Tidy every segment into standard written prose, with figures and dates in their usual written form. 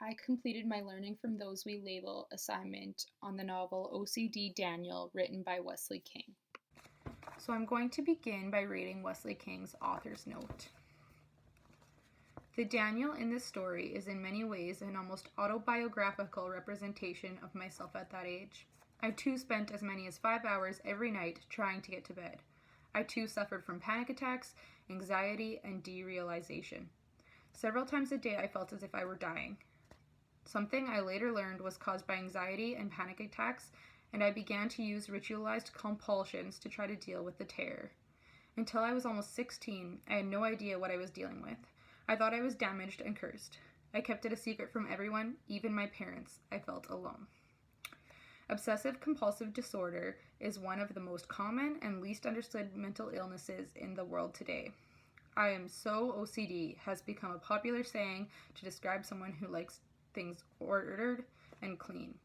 I completed my Learning from Those We Label assignment on the novel OCD Daniel, written by Wesley King. So I'm going to begin by reading Wesley King's author's note. The Daniel in this story is in many ways an almost autobiographical representation of myself at that age. I too spent as many as 5 hours every night trying to get to bed. I too suffered from panic attacks, anxiety, and derealization. Several times a day I felt as if I were dying. Something I later learned was caused by anxiety and panic attacks, and I began to use ritualized compulsions to try to deal with the terror. Until I was almost 16, I had no idea what I was dealing with. I thought I was damaged and cursed. I kept it a secret from everyone, even my parents. I felt alone. Obsessive compulsive disorder is one of the most common and least understood mental illnesses in the world today. I am so OCD has become a popular saying to describe someone who likes things ordered and clean.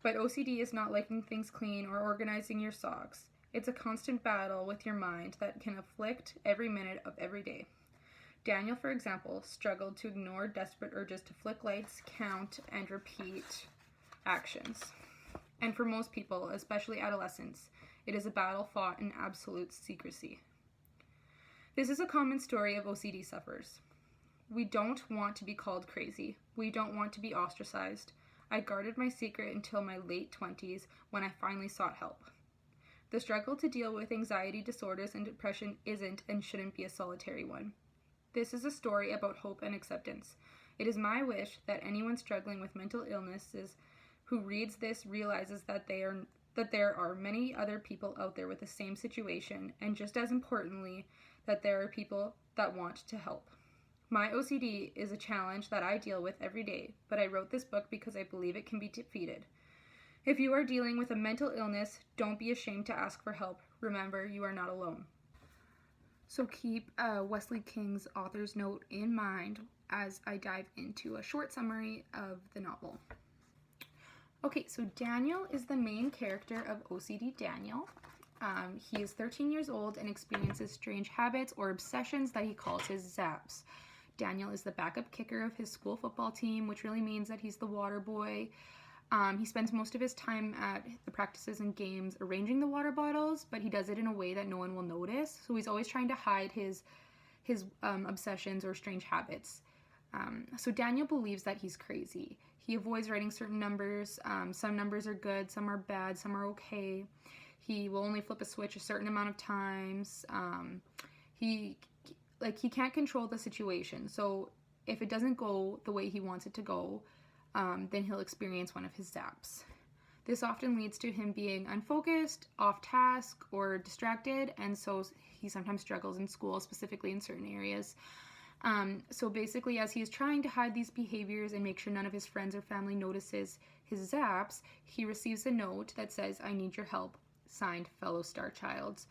But OCD is not liking things clean or organizing your socks. It's a constant battle with your mind that can afflict every minute of every day. Daniel, for example, struggled to ignore desperate urges to flick lights, count, and repeat actions. And for most people, especially adolescents, it is a battle fought in absolute secrecy. This is a common story of OCD sufferers. We don't want to be called crazy. We don't want to be ostracized. I guarded my secret until my late 20s when I finally sought help. The struggle to deal with anxiety disorders and depression isn't and shouldn't be a solitary one. This is a story about hope and acceptance. It is my wish that anyone struggling with mental illnesses who reads this realizes that there are many other people out there with the same situation, and just as importantly, that there are people that want to help. My OCD is a challenge that I deal with every day, but I wrote this book because I believe it can be defeated. If you are dealing with a mental illness, don't be ashamed to ask for help. Remember, you are not alone. So keep Wesley King's author's note in mind as I dive into a short summary of the novel. Okay, so Daniel is the main character of OCD Daniel. He is 13 years old and experiences strange habits or obsessions that he calls his zaps. Daniel is the backup kicker of his school football team, which really means that he's the water boy. He spends most of his time at the practices and games arranging the water bottles, but he does it in a way that no one will notice. So he's always trying to hide his obsessions or strange habits. So Daniel believes that he's crazy. He avoids writing certain numbers. Some numbers are good, some are bad, some are okay. He will only flip a switch a certain amount of times. He can't control the situation. So if it doesn't go the way he wants it to go, then he'll experience one of his zaps. This often leads to him being unfocused, off task, or distracted, and so he sometimes struggles in school, specifically in certain areas. So basically, as he is trying to hide these behaviors and make sure none of his friends or family notices his zaps, he receives a note that says, "I need your help," signed fellow star child.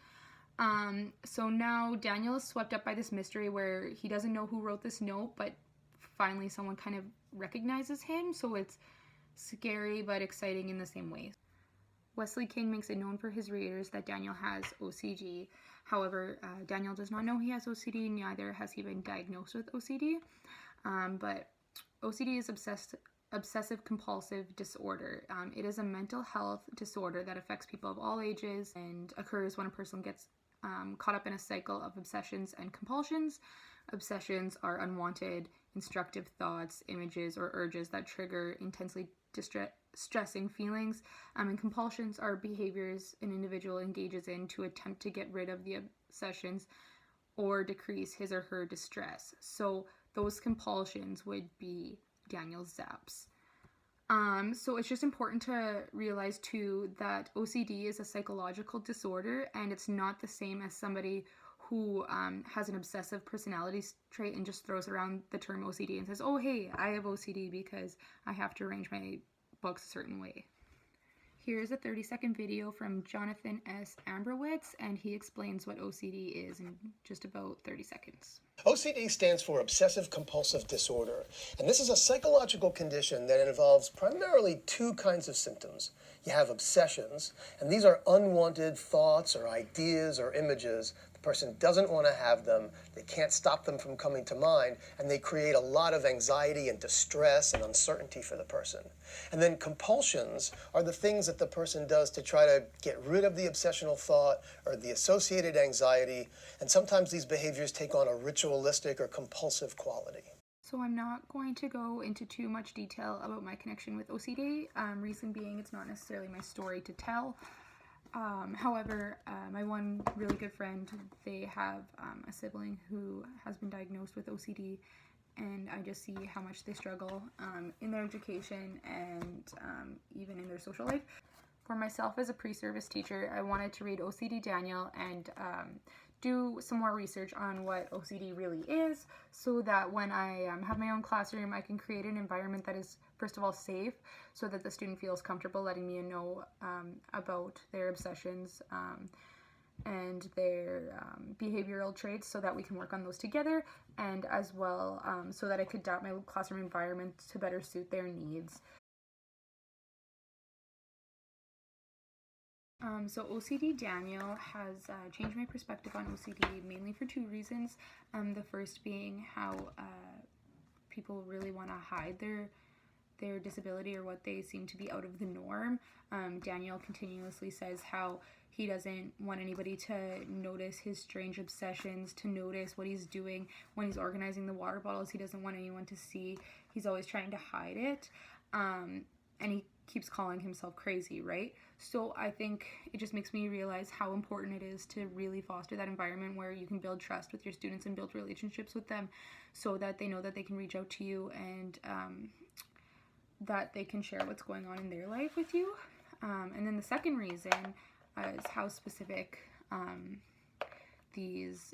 So now Daniel is swept up by this mystery where he doesn't know who wrote this note, but finally someone kind of recognizes him, so it's scary but exciting in the same way. Wesley King makes it known for his readers that Daniel has OCD. However, Daniel does not know he has OCD, neither has he been diagnosed with OCD. But OCD is obsessive compulsive disorder. It is a mental health disorder that affects people of all ages and occurs when a person gets caught up in a cycle of obsessions and compulsions. Obsessions are unwanted, instructive thoughts, images, or urges that trigger intensely distressing feelings, and compulsions are behaviors an individual engages in to attempt to get rid of the obsessions or decrease his or her distress. So those compulsions would be Daniel's zaps. So it's just important to realize too that OCD is a psychological disorder, and it's not the same as somebody who has an obsessive personality trait and just throws around the term OCD and says, "Oh, hey, I have OCD because I have to arrange my books a certain way." Here's a 30-second video from Jonathan S. Ambrowitz, and he explains what OCD is in just about 30 seconds. OCD stands for Obsessive Compulsive Disorder, and this is a psychological condition that involves primarily two kinds of symptoms. You have obsessions, and these are unwanted thoughts or ideas or images the person doesn't want to have them, they can't stop them from coming to mind, and they create a lot of anxiety and distress and uncertainty for the person. And then compulsions are the things that the person does to try to get rid of the obsessional thought or the associated anxiety, and sometimes these behaviors take on a ritualistic or compulsive quality. So I'm not going to go into too much detail about my connection with OCD, reason being it's not necessarily my story to tell. However, my one really good friend, they have a sibling who has been diagnosed with OCD, and I just see how much they struggle in their education and even in their social life. For myself as a pre-service teacher, I wanted to read OCD Daniel and do some more research on what OCD really is, so that when I have my own classroom, I can create an environment that is, first of all, safe, so that the student feels comfortable letting me know about their obsessions and their behavioral traits, so that we can work on those together, and as well so that I could adapt my classroom environment to better suit their needs. So OCD Daniel has changed my perspective on OCD mainly for two reasons. The first being how people really want to hide their disability or what they seem to be out of the norm. Daniel continuously says how he doesn't want anybody to notice his strange obsessions, to notice what he's doing when he's organizing the water bottles. He doesn't want anyone to see. He's always trying to hide it. And he keeps calling himself crazy, right? So I think it just makes me realize how important it is to really foster that environment where you can build trust with your students and build relationships with them, so that they know that they can reach out to you and that they can share what's going on in their life with you. And then the second reason is how specific these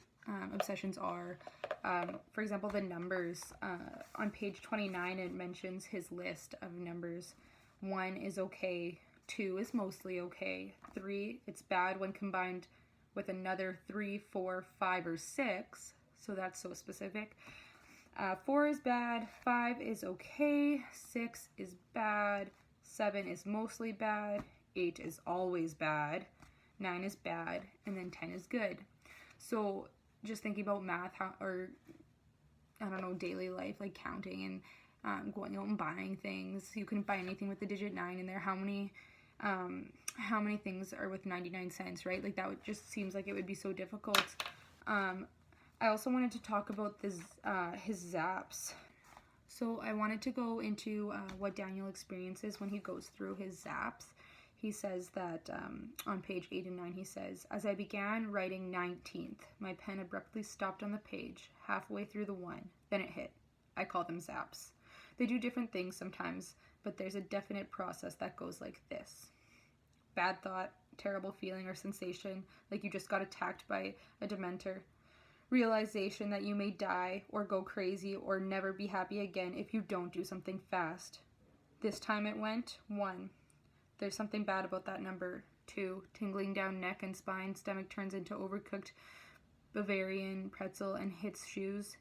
obsessions are. For example, the numbers. On page 29, it mentions his list of numbers. 1 is okay, 2 is mostly okay, 3, it's bad when combined with another 3, 4, 5, or 6, so that's so specific. 4 is bad, 5 is okay, 6 is bad, 7 is mostly bad, 8 is always bad, 9 is bad, and then 10 is good. So just thinking about math, or I don't know, daily life, like counting and going out and buying things. You couldn't buy anything with the digit 9 in there. How many things are with 99 cents, right? Like that just seems like it would be so difficult. I also wanted to talk about his zaps. So I wanted to go into what Daniel experiences when he goes through his zaps. He says that on page 8 and 9, he says, "As I began writing 19th, my pen abruptly stopped on the page, halfway through the 1. Then it hit. I call them zaps. They do different things sometimes, but there's a definite process that goes like this. Bad thought, terrible feeling or sensation, like you just got attacked by a dementor. Realization that you may die or go crazy or never be happy again if you don't do something fast. This time it went 1. There's something bad about that number. 2. Tingling down neck and spine, stomach turns into overcooked Bavarian pretzel and hits shoes.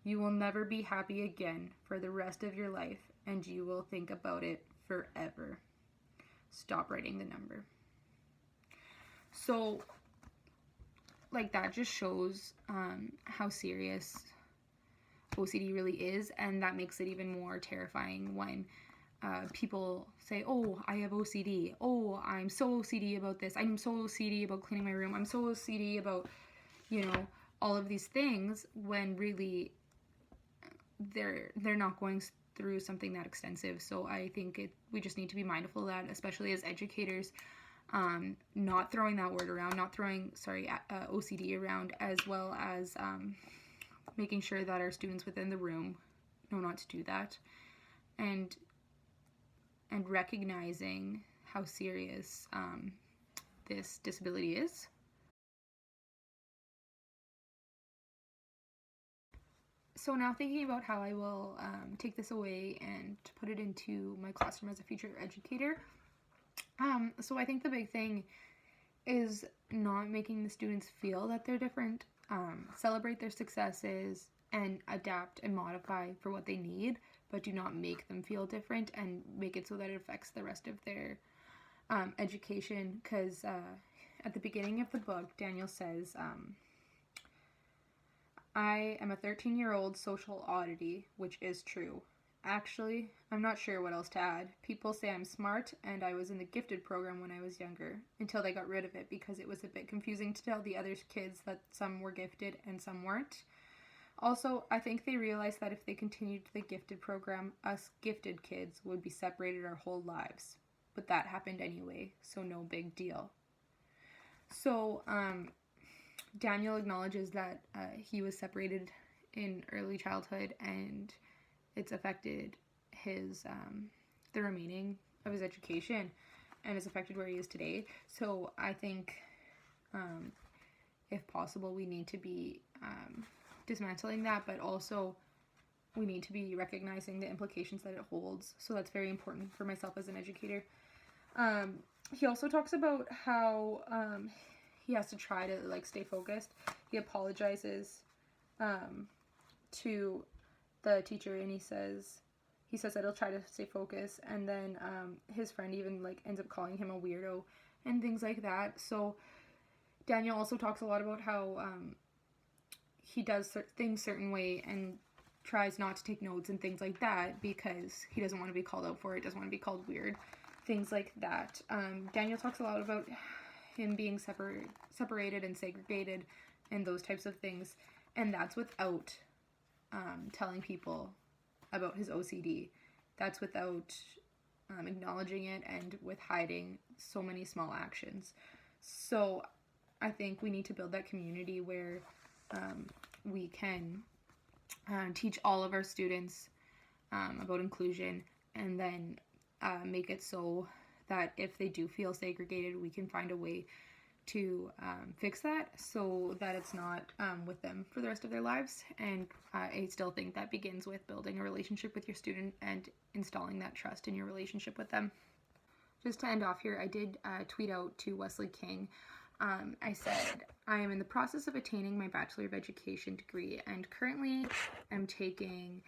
You will never be happy again for the rest of your life, and you will think about it forever. Stop writing the number." So, like, that just shows how serious OCD really is, and that makes it even more terrifying when people say, "Oh, I have OCD. Oh, I'm so OCD about this. I'm so OCD about cleaning my room. I'm so OCD about, all of these things," when really they're not going through something that extensive. So I think we just need to be mindful of that, especially as educators, not throwing that word around, not throwing OCD around, as well as making sure that our students within the room know not to do that, and recognizing how serious this disability is. So now thinking about how I will take this away and put it into my classroom as a future educator. So I think the big thing is not making the students feel that they're different, celebrate their successes, and adapt and modify for what they need, but do not make them feel different and make it so that it affects the rest of their education. Because at the beginning of the book, Daniel says I am a 13-year-old social oddity, which is true. Actually, I'm not sure what else to add. People say I'm smart, and I was in the gifted program when I was younger, until they got rid of it because it was a bit confusing to tell the other kids that some were gifted and some weren't. Also, I think they realized that if they continued the gifted program, us gifted kids would be separated our whole lives. But that happened anyway, so no big deal. So, Daniel acknowledges that he was separated in early childhood and it's affected his the remaining of his education and has affected where he is today. So I think if possible we need to be dismantling that, but also we need to be recognizing the implications that it holds. So that's very important for myself as an educator. He also talks about how he has to try to like stay focused. He apologizes to the teacher and he says that he'll try to stay focused, and then his friend even like ends up calling him a weirdo and things like that. So Daniel also talks a lot about how he does things certain way and tries not to take notes and things like that because he doesn't want to be called out for it, doesn't want to be called weird, things like that. Daniel talks a lot about him being separated and segregated and those types of things, and that's without telling people about his OCD. That's without acknowledging it and with hiding so many small actions. So I think we need to build that community where we can teach all of our students about inclusion, and then make it so that if they do feel segregated, we can find a way to fix that so that it's not with them for the rest of their lives. And I still think that begins with building a relationship with your student and installing that trust in your relationship with them. Just to end off here, I did tweet out to Wesley King. I said, I am in the process of attaining my Bachelor of Education degree and currently am taking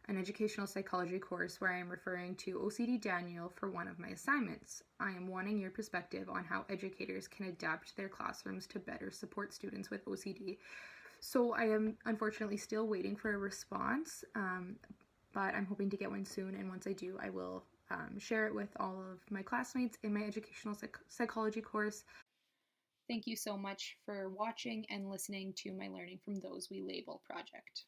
an educational psychology course where I am referring to OCD Daniel for one of my assignments. I am wanting your perspective on how educators can adapt their classrooms to better support students with OCD. So I am unfortunately still waiting for a response, but I'm hoping to get one soon, and once I do, I will share it with all of my classmates in my educational psychology course. Thank you so much for watching and listening to my Learning from Those We Label project.